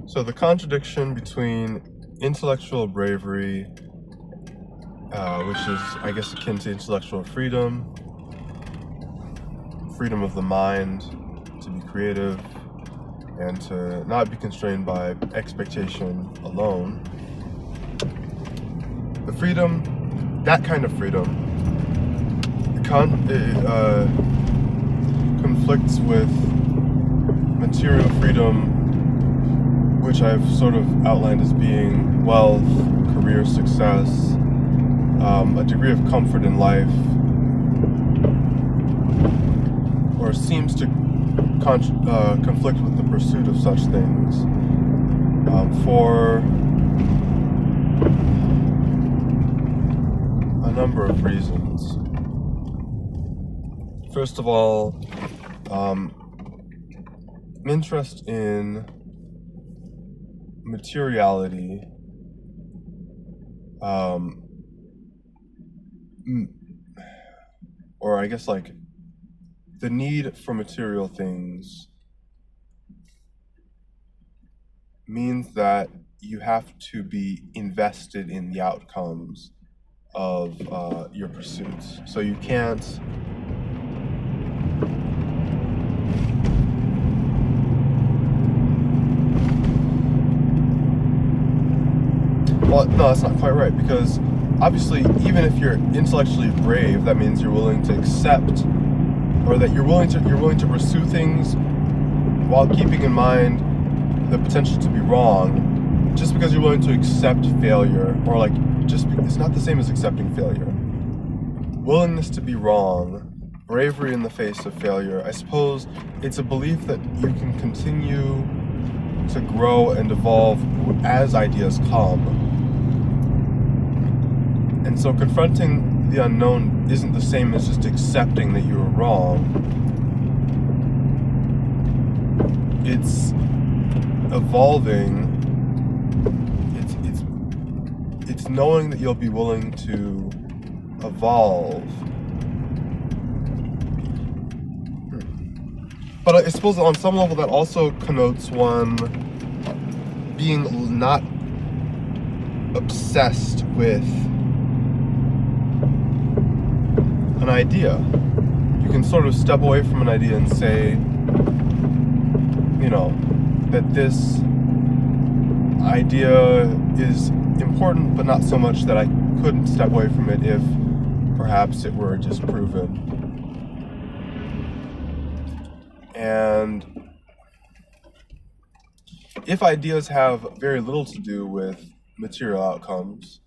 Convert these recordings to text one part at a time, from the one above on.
So the contradiction between intellectual bravery, which is, I guess, akin to intellectual freedom, freedom of the mind to be creative and to not be constrained by expectation alone. The freedom, that kind of freedom, conflicts with material freedom, which I've sort of outlined as being wealth, career success, a degree of comfort in life, or seems to conflict with the pursuit of such things for a number of reasons. First of all, interest in materiality or I guess like the need for material things means that you have to be invested in the outcomes of your pursuits. So you can't well, no, that's not quite right, because obviously even if you're intellectually brave, that means you're willing to accept, or that you're willing to pursue things while keeping in mind the potential to be wrong. Just because you're willing to accept failure, or like it's not the same as accepting failure. Willingness to be wrong, bravery in the face of failure. I suppose it's a belief that you can continue to grow and evolve as ideas come. And so confronting the unknown isn't the same as just accepting that you were wrong. It's evolving. It's knowing that you'll be willing to evolve. But I suppose on some level that also connotes one being not obsessed with an idea. You can sort of step away from an idea and say, you know, that this idea is important, but not so much that I couldn't step away from it if perhaps it were disproven. And if ideas have very little to do with material outcomes,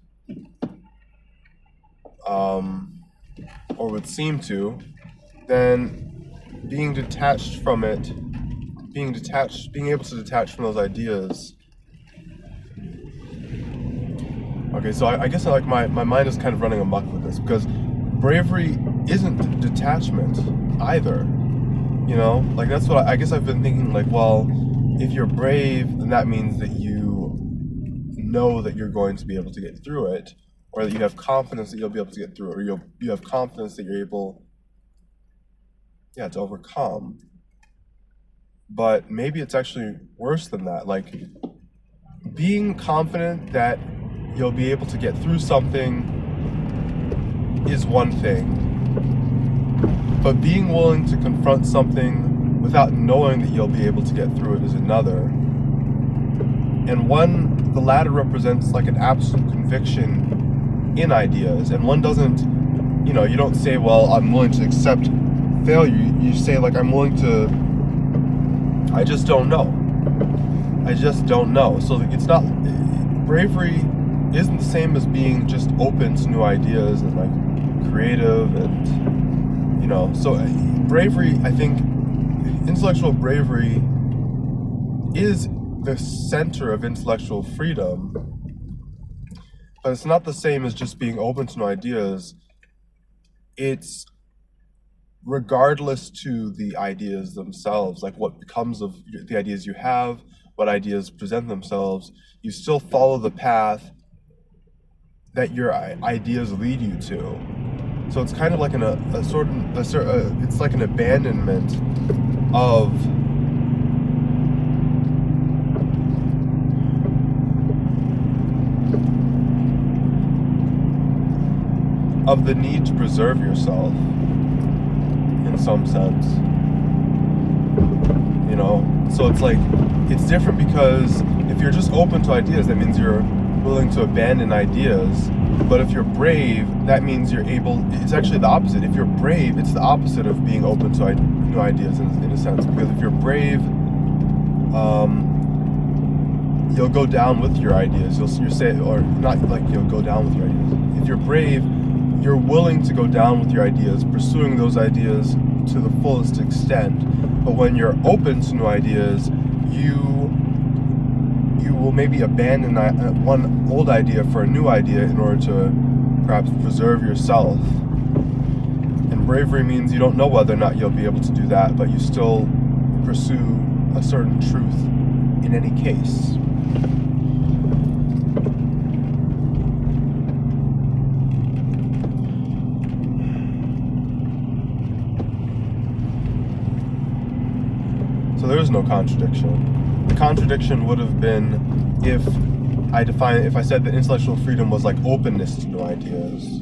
or would seem to, then being detached from it, being able to detach from those ideas. Okay, so I guess like my mind is kind of running amok with this, because bravery isn't detachment either. You know, like that's what I guess I've been thinking, like, well, if you're brave, then that means that you know that you're going to be able to get through it, or that you have confidence that you'll be able to get through it, or you have confidence that you're able, to overcome. But maybe it's actually worse than that. Like, being confident that you'll be able to get through something is one thing, but being willing to confront something without knowing that you'll be able to get through it is another. And the latter represents like an absolute conviction in ideas, and one doesn't, you don't say, well, I'm willing to accept failure. You say, like, I'm willing to, I just don't know. So it's not, bravery isn't the same as being just open to new ideas and like creative and, so bravery, I think, intellectual bravery is the center of intellectual freedom, but it's not the same as just being open to new ideas. It's regardless to the ideas themselves, like what becomes of the ideas you have, what ideas present themselves, you still follow the path that your ideas lead you to. So it's kind of like it's like an abandonment of of the need to preserve yourself in some sense. You know, so it's like, it's different because if you're just open to ideas, that means you're willing to abandon ideas. But if you're brave, that means you're able, it's actually the opposite. If you're brave, it's the opposite of being open to new ideas in a sense. Because if you're brave, you'll go down with your ideas. You'll say, or not like you'll go down with your ideas. If you're brave, you're willing to go down with your ideas, pursuing those ideas to the fullest extent. But when you're open to new ideas, you will maybe abandon one old idea for a new idea in order to perhaps preserve yourself. And bravery means you don't know whether or not you'll be able to do that, but you still pursue a certain truth in any case. So there is no contradiction. The contradiction would have been if I said that intellectual freedom was like openness to new ideas.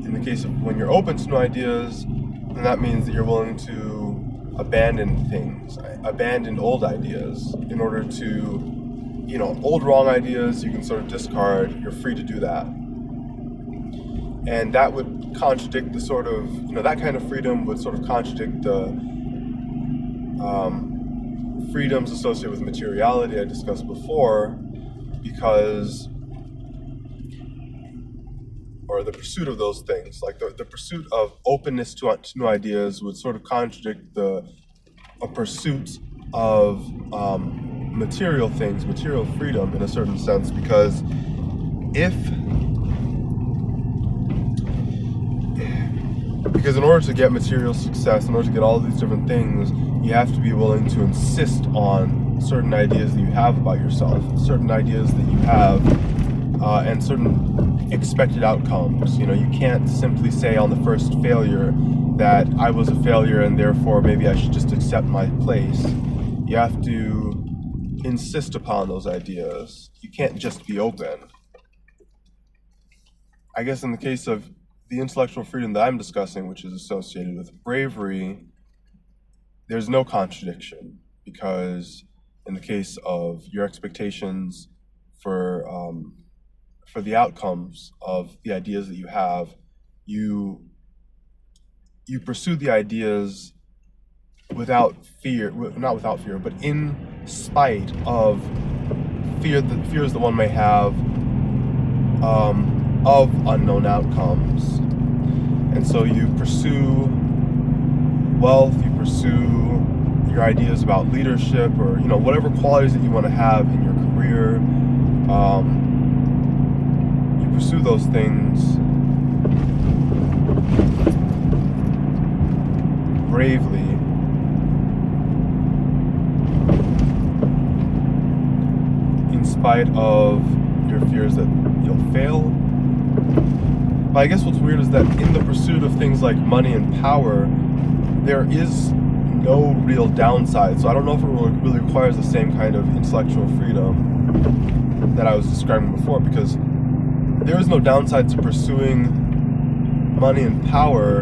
In the case of when you're open to new ideas, then that means that you're willing to abandon things, abandon old ideas in order to, you know, old wrong ideas you can sort of discard, you're free to do that. And that would contradict the sort of, you know, that kind of freedom would sort of contradict the freedoms associated with materiality I discussed before, because, or the pursuit of those things, like the pursuit of openness to new ideas would sort of contradict a pursuit of material things, material freedom in a certain sense, because in order to get material success, in order to get all of these different things, you have to be willing to insist on certain ideas that you have about yourself, certain ideas that you have, and certain expected outcomes. You know, you can't simply say on the first failure that I was a failure and therefore maybe I should just accept my place. You have to insist upon those ideas. You can't just be open. I guess in the case of the intellectual freedom that I'm discussing, which is associated with bravery, there's no contradiction, because in the case of your expectations for the outcomes of the ideas that you have, you pursue the ideas without fear, not without fear, but in spite of fears that one may have of unknown outcomes. And so you pursue wealth, you pursue your ideas about leadership, or, you know, whatever qualities that you want to have in your career. You pursue those things bravely, in spite of your fears that you'll fail. But I guess what's weird is that in the pursuit of things like money and power, there is no real downside. So I don't know if it really requires the same kind of intellectual freedom that I was describing before, because there is no downside to pursuing money and power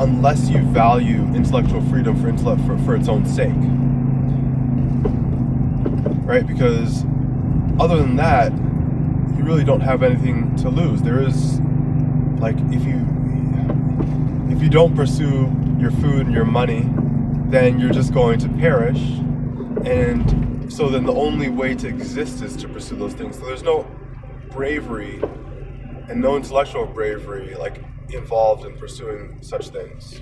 unless you value intellectual freedom for its own sake. Right? Because other than that, you really don't have anything to lose. There is, like, if you don't pursue your food and your money, then you're just going to perish. And so then the only way to exist is to pursue those things. So there's no bravery and no intellectual bravery, like, involved in pursuing such things.